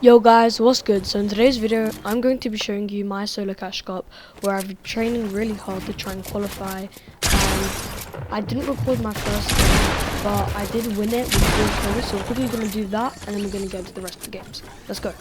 Yo guys, what's good? So in today's video, I'm going to be showing you my solo cash cup where I've been training really hard to try and qualify, and I didn't record my first game, but I did win it with 4 kills, so we're quickly going to do that and then we're going to get into the rest of the games. Let's go.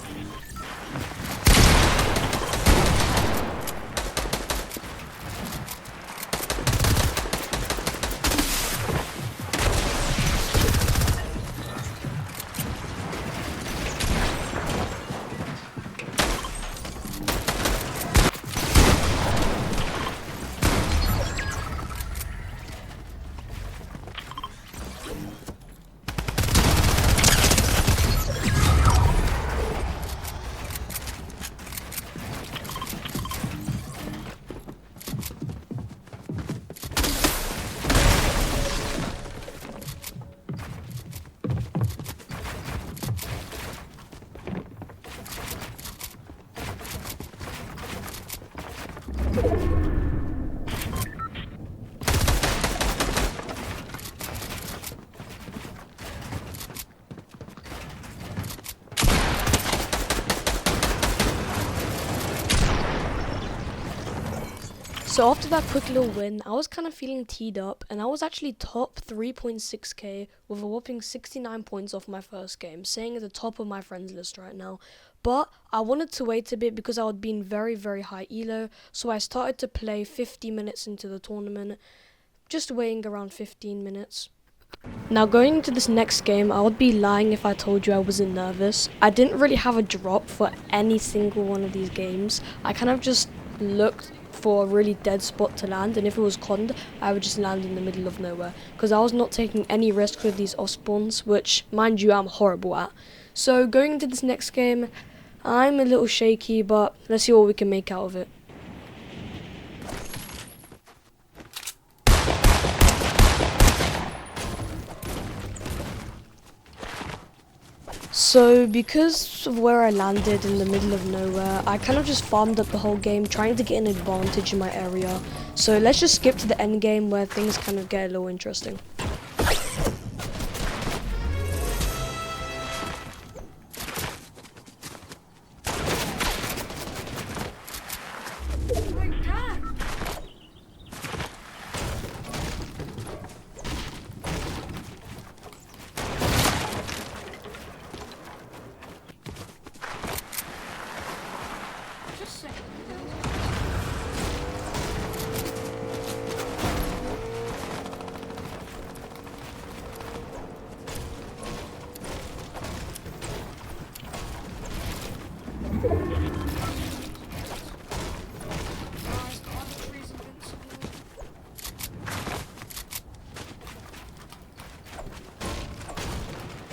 So after that quick little win, I was kind of feeling teed up, and I was actually top 3.6k with a whopping 69 points off my first game, staying at the top of my friends list right now. But I wanted to wait a bit because I had been very high elo, so I started to play 50 minutes into the tournament, just waiting around 15 minutes. Now going into this next game, I would be lying if I told you I wasn't nervous. I didn't really have a drop for any single one of these games. I kind of just looked for a really dead spot to land, and if it was conned, I would just land in the middle of nowhere, because I was not taking any risks with these off spawns, which, mind you, I'm horrible at. So going into this next game, I'm a little shaky, but let's see what we can make out of it. So because of where I landed in the middle of nowhere, I kind of just farmed up the whole game trying to get an advantage in my area. So let's just skip to the end game where things kind of get a little interesting.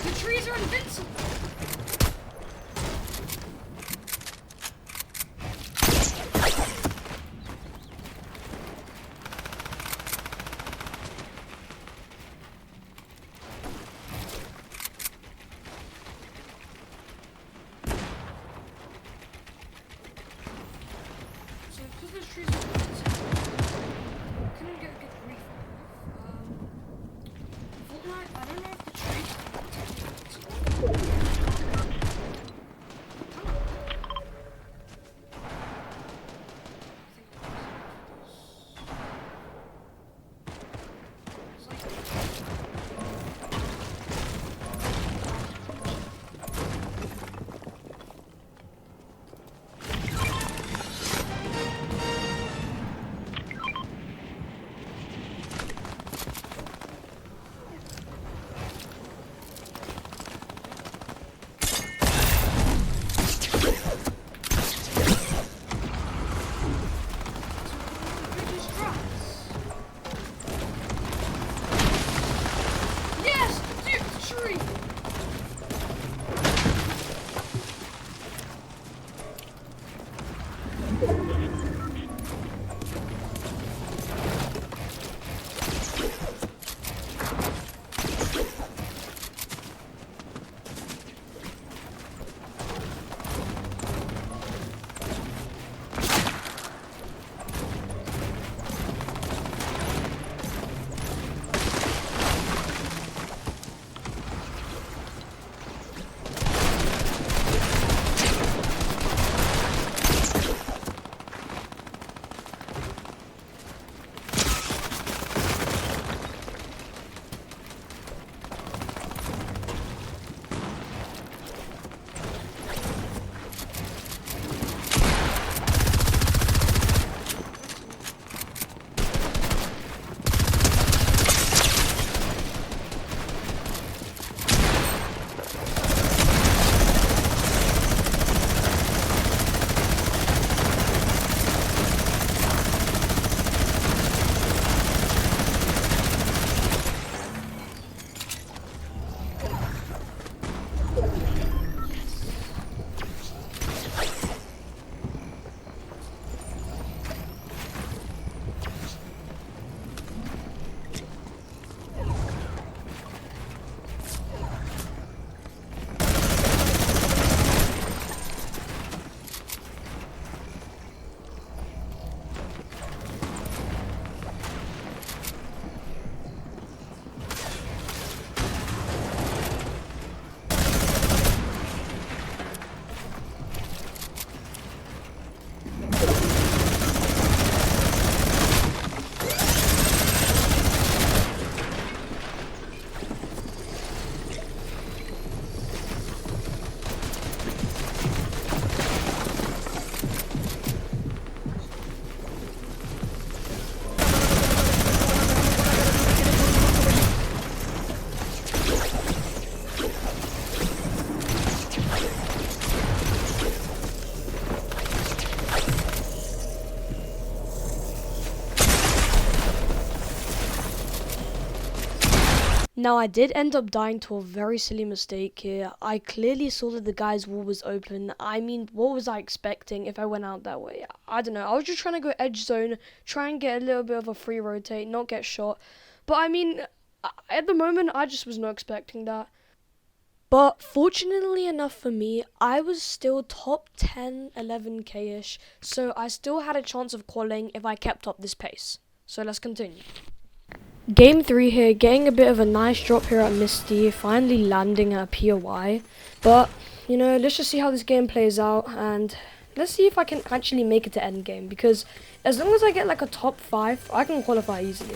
The trees are invincible! Now, I did end up dying to a very silly mistake here. I clearly saw that the guy's wall was open. I mean, what was I expecting if I went out that way? I don't know. I was just trying to go edge zone, try and get a little bit of a free rotate, not get shot. But I mean, at the moment, I just was not expecting that. But fortunately enough for me, I was still top 10, 11k-ish. So I still had a chance of qualifying if I kept up this pace. So let's continue. Game 3 here, getting a bit of a nice drop here at Misty, finally landing at POI. But, you know, let's just see how this game plays out, and let's see if I can actually make it to endgame, because as long as I get like a top 5, I can qualify easily.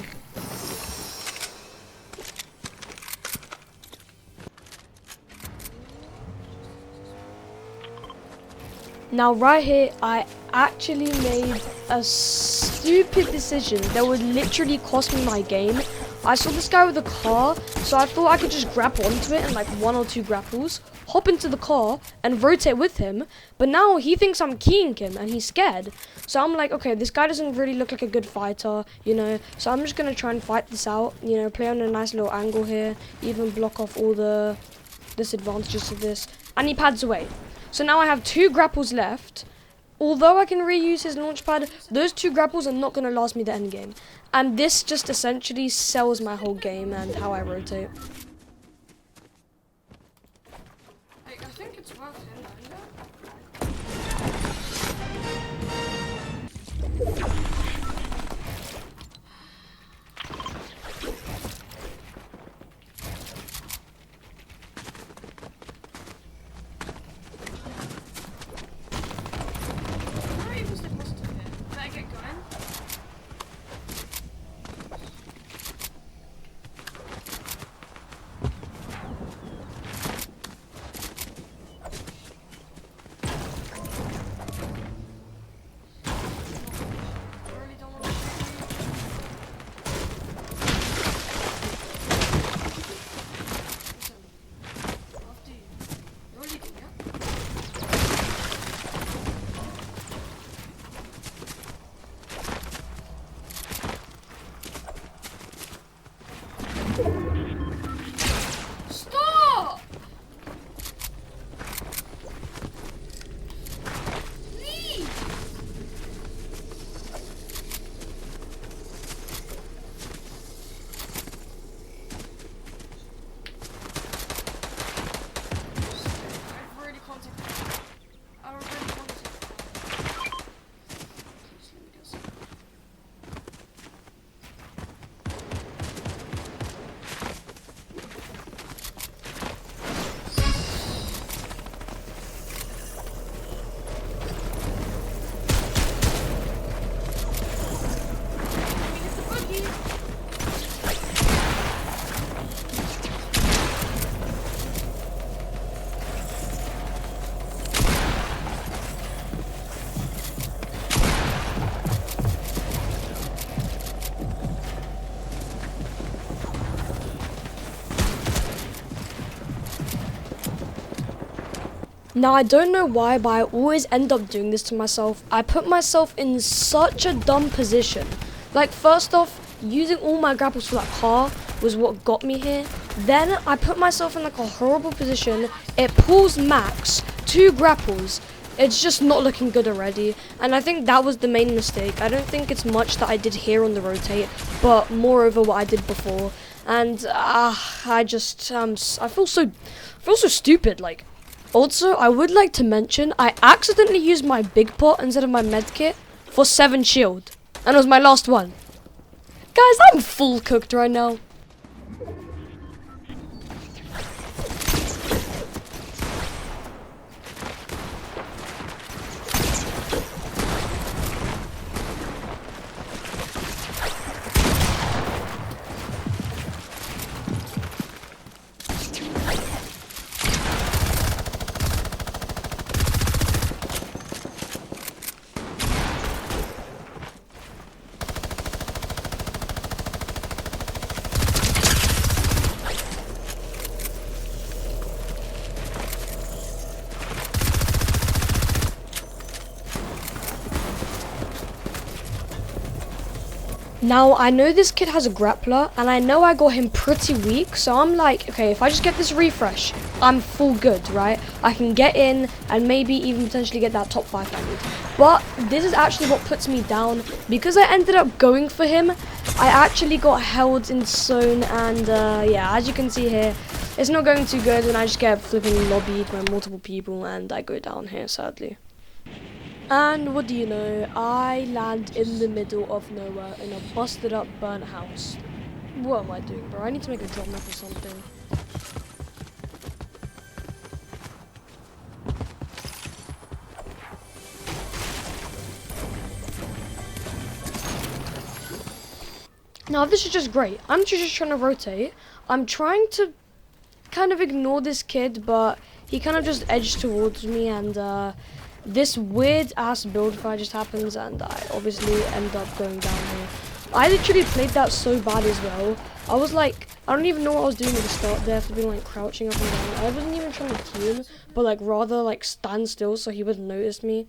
Now right here, I actually made a stupid decision that would literally cost me my game. I saw this guy with a car, so I thought I could just grab onto it and like 1 or 2 grapples, hop into the car and rotate with him. But now he thinks I'm keying him and he's scared. So I'm like, okay, this guy doesn't really look like a good fighter, you know. So I'm just going to try and fight this out, you know, play on a nice little angle here, even block off all the disadvantages of this. And he pads away. So now I have 2 grapples left. Although I can reuse his launch pad, those 2 grapples are not going to last me the end game. And this just essentially sells my whole game and how I rotate. I think it's worth it. Stop! Please! I've already contacted him. I already contacted him. Just let me go see. Now, I don't know why, but I always end up doing this to myself. I put myself in such a dumb position. Like, first off, using all my grapples for that car was what got me here. Then I put myself in like a horrible position. It pulls max 2 grapples. It's just not looking good already. And I think that was the main mistake. I don't think it's much that I did here on the rotate, but moreover what I did before. And I just I feel so stupid. Like, also, I would like to mention, I accidentally used my big pot instead of my medkit for 7 shield. And it was my last one. Guys, I'm full cooked right now. Now, I know this kid has a grappler, and I know I got him pretty weak, so I'm like, okay, if I just get this refresh, I'm full good, right? I can get in and maybe even potentially get that top 5 I need. But this is actually what puts me down. Because I ended up going for him, I actually got held in zone, and yeah, as you can see here, it's not going too good, and I just get flipping lobbied by multiple people, and I go down here, sadly. And what do you know, I land in the middle of nowhere in a busted up burnt house. What am I doing, bro? I need to make a drop map or something. Now this is just great. I'm just trying to rotate. I'm trying to kind of ignore this kid, but he kind of just edged towards me, and this weird ass build fight just happens, and I obviously end up going down here. I literally played that so bad as well. I was like, I don't even know what I was doing at the start there for being like crouching up and down. I wasn't even trying to kill him, but like rather like stand still so he would notice me.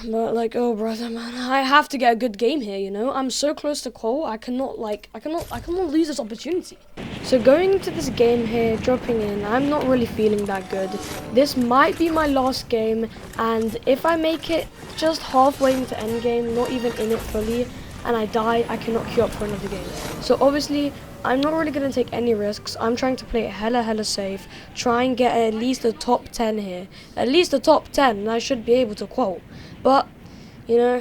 But like, oh brother, man, I have to get a good game here, you know? I'm so close to qual. I cannot lose this opportunity. So going into this game here, dropping in, I'm not really feeling that good. This might be my last game, and if I make it just halfway into endgame, not even in it fully, and I die, I cannot queue up for another game. So obviously, I'm not really going to take any risks. I'm trying to play it hella safe, try and get at least a top 10 here. At least a top 10, and I should be able to qual. But, you know,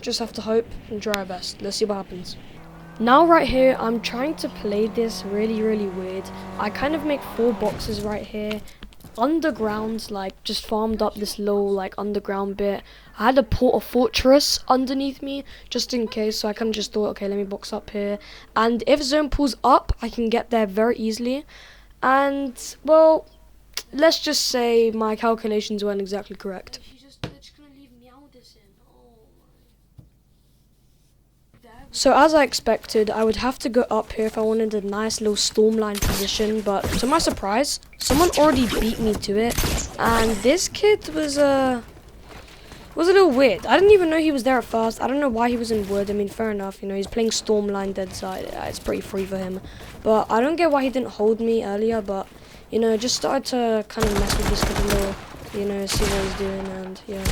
just have to hope and try our best. Let's see what happens. Now right here, I'm trying to play this really weird. I kind of make 4 boxes right here. Underground, like just farmed up this little like underground bit. I had a fortress underneath me just in case, so I kind of just thought, okay, let me box up here, and if zone pulls up, I can get there very easily. And well, let's just say my calculations weren't exactly correct. They're just gonna leave Meowdis in. Oh my. So as I expected, I would have to go up here if I wanted a nice little stormline position, but to my surprise, someone already beat me to it, and this kid was a little weird. I didn't even know he was there at first. I don't know why he was in wood. I mean, fair enough, you know, he's playing stormline dead side. It's pretty free for him, but I don't get why he didn't hold me earlier. But you know, just started to kind of mess with this kid a little, you know, see what he's doing, and yeah.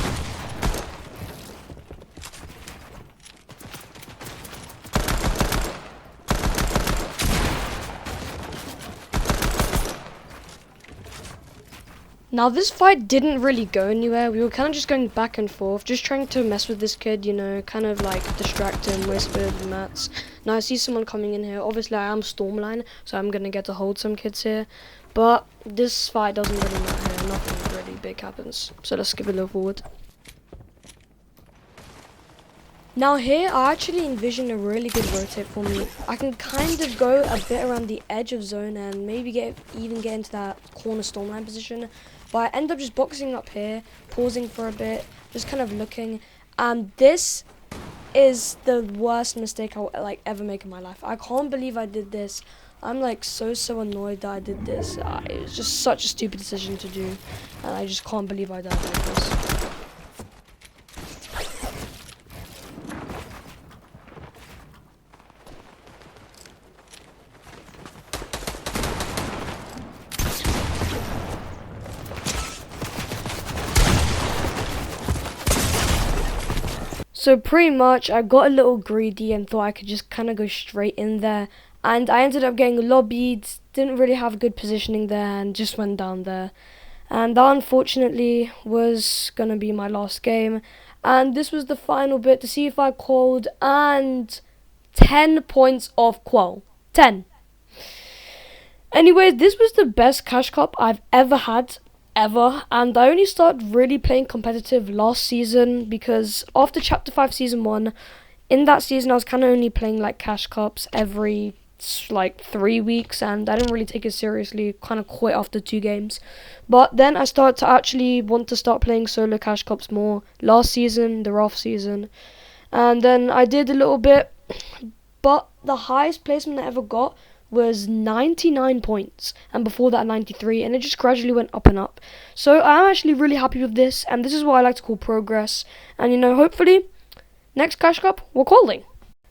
Now this fight didn't really go anywhere. We were kind of just going back and forth, just trying to mess with this kid, you know, kind of like distract him, whisper the mats. Now I see someone coming in here. Obviously I am stormline, so I'm gonna get to hold some kids here. But this fight doesn't really matter here. Nothing really big happens. So let's skip a little forward. Now here, I actually envision a really good rotate for me. I can kind of go a bit around the edge of zone and maybe even get into that corner stormline position. But I end up just boxing up here, pausing for a bit, just kind of looking. And this is the worst mistake I'll like ever make in my life. I can't believe I did this. I'm like so annoyed that I did this. It was just such a stupid decision to do, and I just can't believe I died like this. So pretty much I got a little greedy and thought I could just kind of go straight in there, and I ended up getting lobbied, didn't really have good positioning there, and just went down there. And that unfortunately was gonna be my last game, and this was the final bit to see if I qualled, and 10 points off qual. 10. Anyways, this was the best cash cup I've ever had, ever, and I only started really playing competitive last season because after Chapter 5 Season 1, in that season I was kind of only playing like cash cups every like 3 weeks, and I didn't really take it seriously, kind of quit after 2 games. But then I started to actually want to start playing solo cash cups more last season, the off season, and then I did a little bit, but the highest placement I ever got was 99 points, and before that 93, and it just gradually went up and up. So I'm actually really happy with this, and this is what I like to call progress. And you know, hopefully Next cash cup, we're calling.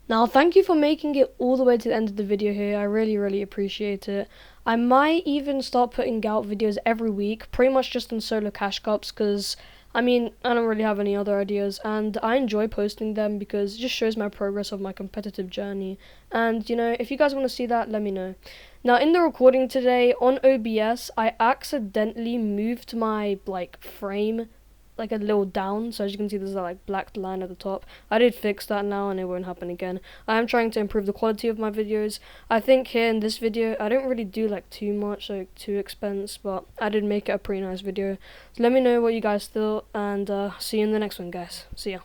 Now, thank you for making it all the way to the end of the video here. I really, really appreciate it. I might even start putting out videos every week, pretty much just in solo cash cups, because, I mean, I don't really have any other ideas, and I enjoy posting them because it just shows my progress of my competitive journey. And, you know, if you guys want to see that, let me know. Now, in the recording today, on OBS, I accidentally moved my, frame like a little down, so as you can see there's a black line at the top. I did fix that now and it won't happen again. I am trying to improve the quality of my videos. I think here in this video I don't really do too much, too expense, but I did make it a pretty nice video. So let me know what you guys thought, and see you in the next one, guys. See ya.